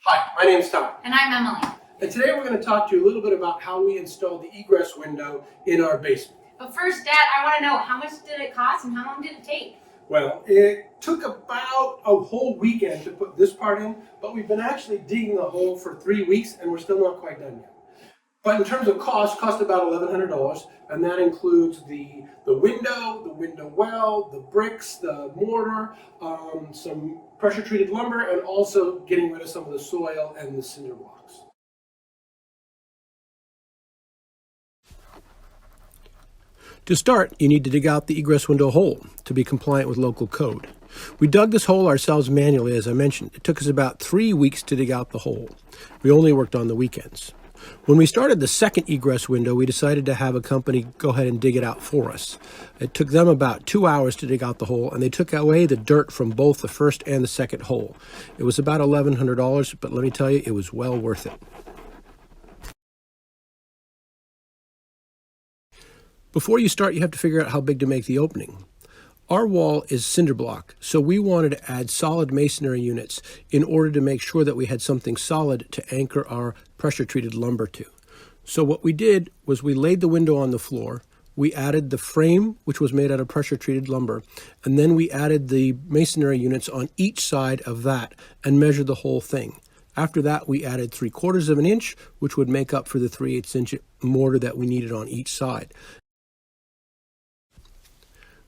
Hi, my name's Tom. And I'm Emily. And today we're going to talk to you a little bit about how we installed the egress window in our basement. But first, Dad, I want to know, how much did it cost and how long did it take? Well, it took about a whole weekend to put this part in, but we've been actually digging the hole for 3 weeks and we're still not quite done yet. But in terms of cost about $1,100, and that includes the window well, the bricks, the mortar, some pressure-treated lumber, and also getting rid of some of the soil and the cinder blocks. To start, you need to dig out the egress window hole to be compliant with local code. We dug this hole ourselves manually, as I mentioned. It took us about 3 weeks to dig out the hole. We only worked on the weekends. When we started the second egress window, we decided to have a company go ahead and dig it out for us. It took them about 2 hours to dig out the hole, and they took away the dirt from both the first and the second hole. It was about $1,100, but let me tell you, it was well worth it. Before you start, you have to figure out how big to make the opening. Our wall is cinder block, so we wanted to add solid masonry units in order to make sure that we had something solid to anchor our pressure-treated lumber to. So what we did was we laid the window on the floor, we added the frame, which was made out of pressure-treated lumber, and then we added the masonry units on each side of that and measured the whole thing. After that, we added 3/4 of an inch, which would make up for the 3/8 inch mortar that we needed on each side.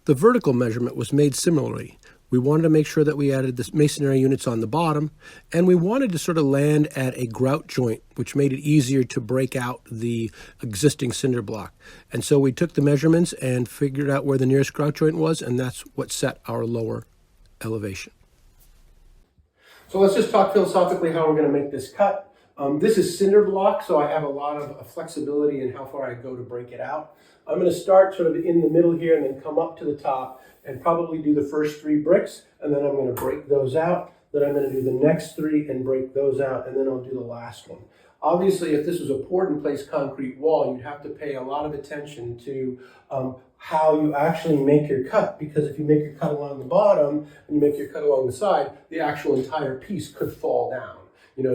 The vertical measurement was made similarly. We wanted to make sure that we added the masonry units on the bottom, and we wanted to sort of land at a grout joint, which made it easier to break out the existing cinder block. And so we took the measurements and figured out where the nearest grout joint was, and that's what set our lower elevation. So let's just talk philosophically how we're going to make this cut. This is cinder block, so I have a lot of flexibility in how far I go to break it out. I'm going to start sort of in the middle here and then come up to the top and probably do the first 3 bricks, and then I'm going to break those out. Then I'm going to do the next 3 and break those out, and then I'll do the last one. Obviously, if this was a poured-in-place concrete wall, you'd have to pay a lot of attention to how you actually make your cut, because if you make your cut along the bottom and you make your cut along the side, the actual entire piece could fall down.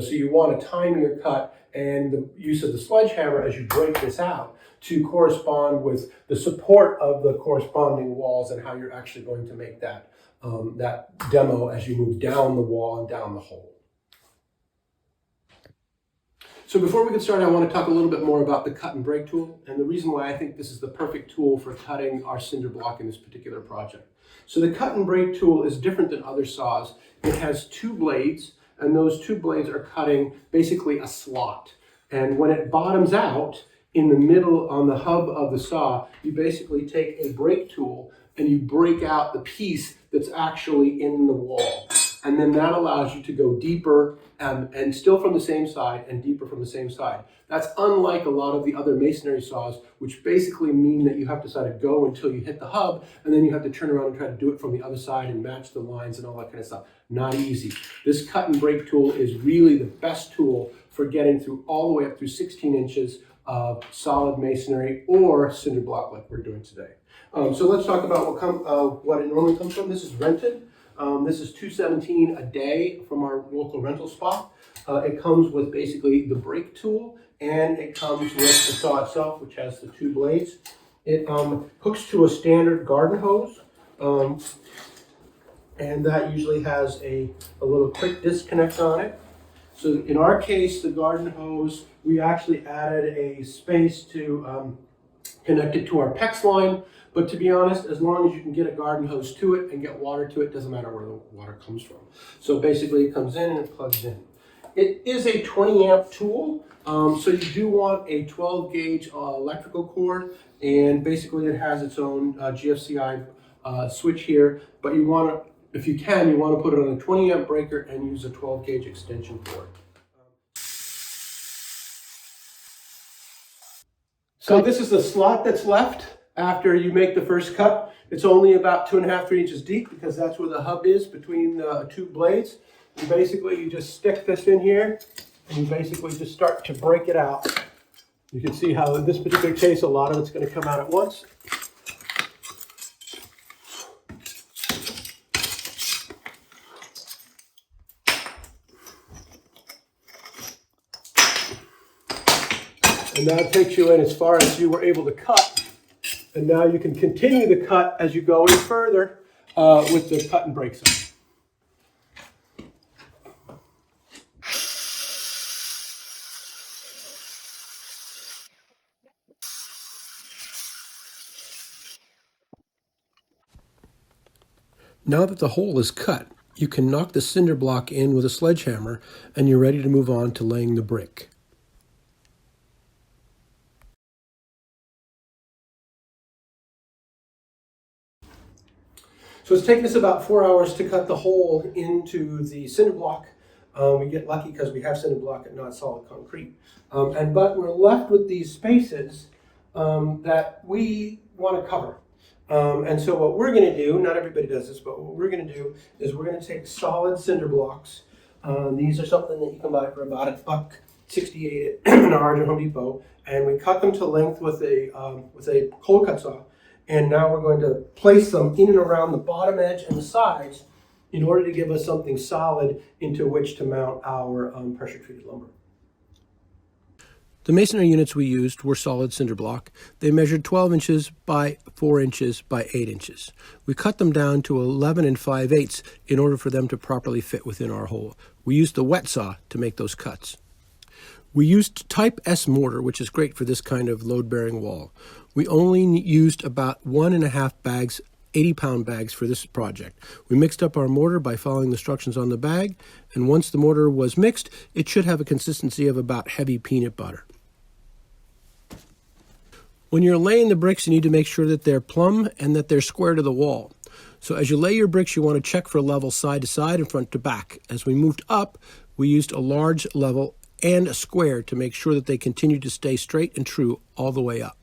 So you want to time your cut and the use of the sledgehammer as you break this out to correspond with the support of the corresponding walls and how you're actually going to make that demo as you move down the wall and down the hole. So before we get started, I want to talk a little bit more about the cut and break tool and the reason why I think this is the perfect tool for cutting our cinder block in this particular project. So the cut and break tool is different than other saws. It has 2 blades, and those 2 blades are cutting basically a slot. And when it bottoms out in the middle on the hub of the saw, you basically take a break tool and you break out the piece that's actually in the wall. And then that allows you to go deeper and still from the same side and deeper from the same side. That's unlike a lot of the other masonry saws, which basically mean that you have to sort of go until you hit the hub, and then you have to turn around and try to do it from the other side and match the lines and all that kind of stuff. Not easy. This cut and break tool is really the best tool for getting through all the way up through 16 inches of solid masonry or cinder block like we're doing today. So let's talk about what it normally comes from. This is rented. This is $217 a day from our local rental spot. It comes with basically the break tool, and it comes with the saw itself, which has the 2 blades. It hooks to a standard garden hose, and that usually has a little quick disconnect on it. So in our case, the garden hose, we actually added a space to connect it to our PEX line. But to be honest, as long as you can get a garden hose to it and get water to it, doesn't matter where the water comes from. So basically it comes in and it plugs in. It is a 20 amp tool, so you do want a 12 gauge electrical cord, and basically it has its own GFCI switch here, but you want to, if you can, you want to put it on a 20 amp breaker and use a 12 gauge extension cord. So this is the slot that's left after you make the first cut. It's only about 2.5 to 3 inches deep because that's where the hub is between the 2 blades. And basically you just stick this in here and you basically just start to break it out. You can see how in this particular case a lot of it's going to come out at once. And that takes you in as far as you were able to cut. And now you can continue the cut as you go in further with the cut and break saw. Now that the hole is cut, you can knock the cinder block in with a sledgehammer and you're ready to move on to laying the brick. So it's taken us about 4 hours to cut the hole into the cinder block. We get lucky because we have cinder block and not solid concrete. But we're left with these spaces that we want to cover. And so what we're going to do, not everybody does this, but what we're going to do is we're going to take solid cinder blocks. These are something that you can buy for about $1.68 at Menards or Home Depot, and we cut them to length with a cold cut saw. And now we're going to place them in and around the bottom edge and the sides in order to give us something solid into which to mount our pressure treated lumber. The masonry units we used were solid cinder block. They measured 12 inches by 4 inches by 8 inches. We cut them down to 11 5/8 in order for them to properly fit within our hole. We used the wet saw to make those cuts. We used type S mortar, which is great for this kind of load-bearing wall. We only used about 1.5 bags, 80-pound bags for this project. We mixed up our mortar by following the instructions on the bag, and once the mortar was mixed, it should have a consistency of about heavy peanut butter. When you're laying the bricks, you need to make sure that they're plumb and that they're square to the wall. So as you lay your bricks, you want to check for level side to side and front to back. As we moved up, we used a large level and a square to make sure that they continue to stay straight and true all the way up.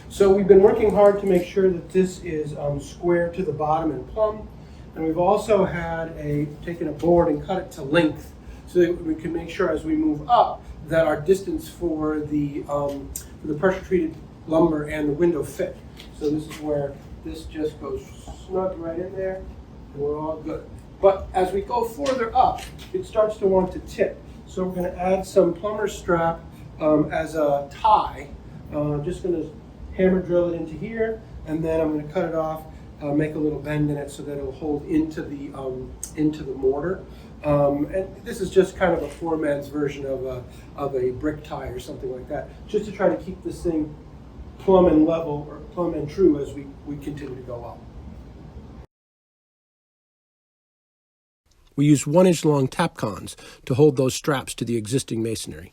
So we've been working hard to make sure that this is square to the bottom and plumb, and we've also taken a board and cut it to length so that we can make sure as we move up that our distance for the pressure treated lumber and the window fit. So this is where this just goes snug right in there, and we're all good. But as we go further up, it starts to want to tip. So we're going to add some plumber strap as a tie. I'm just going to hammer drill it into here, and then I'm going to cut it off, make a little bend in it so that it'll hold into the mortar. And this is just kind of a poor man's version of a brick tie or something like that, just to try to keep this thing plumb and level, or plumb and true as we continue to go up. We used 1-inch long tapcons to hold those straps to the existing masonry.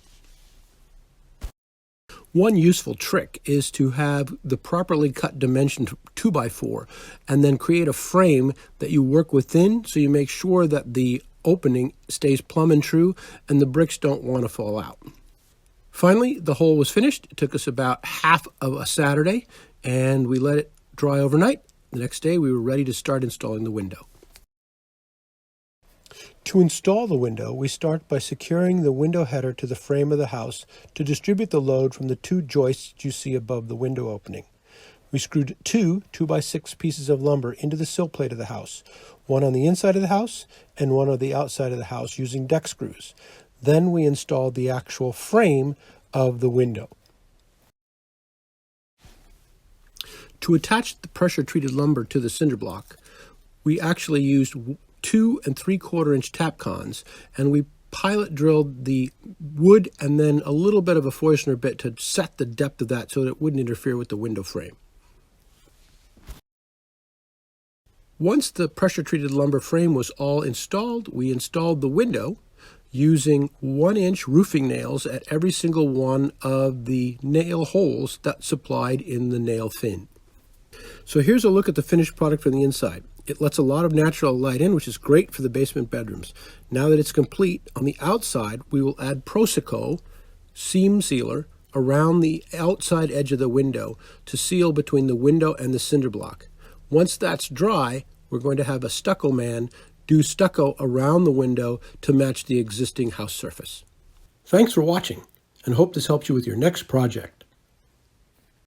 One useful trick is to have the properly cut dimensioned 2x4 and then create a frame that you work within so you make sure that the opening stays plumb and true and the bricks don't want to fall out. Finally, the hole was finished. It took us about half of a Saturday and we let it dry overnight. The next day we were ready to start installing the window. To install the window, we start by securing the window header to the frame of the house to distribute the load from the 2 joists you see above the window opening. We screwed 2 2x6 pieces of lumber into the sill plate of the house, one on the inside of the house and one on the outside of the house using deck screws. Then we installed the actual frame of the window. To attach the pressure-treated lumber to the cinder block, we actually used 2 3/4-inch tapcons, and we pilot drilled the wood and then a little bit of a Forstner bit to set the depth of that so that it wouldn't interfere with the window frame. Once the pressure-treated lumber frame was all installed, we installed the window using 1-inch roofing nails at every single one of the nail holes that supplied in the nail fin. So here's a look at the finished product from the inside. It lets a lot of natural light in, which is great for the basement bedrooms. Now that it's complete, on the outside, we will add Prosico seam sealer around the outside edge of the window to seal between the window and the cinder block. Once that's dry, we're going to have a stucco man do stucco around the window to match the existing house surface. Thanks for watching, and hope this helps you with your next project.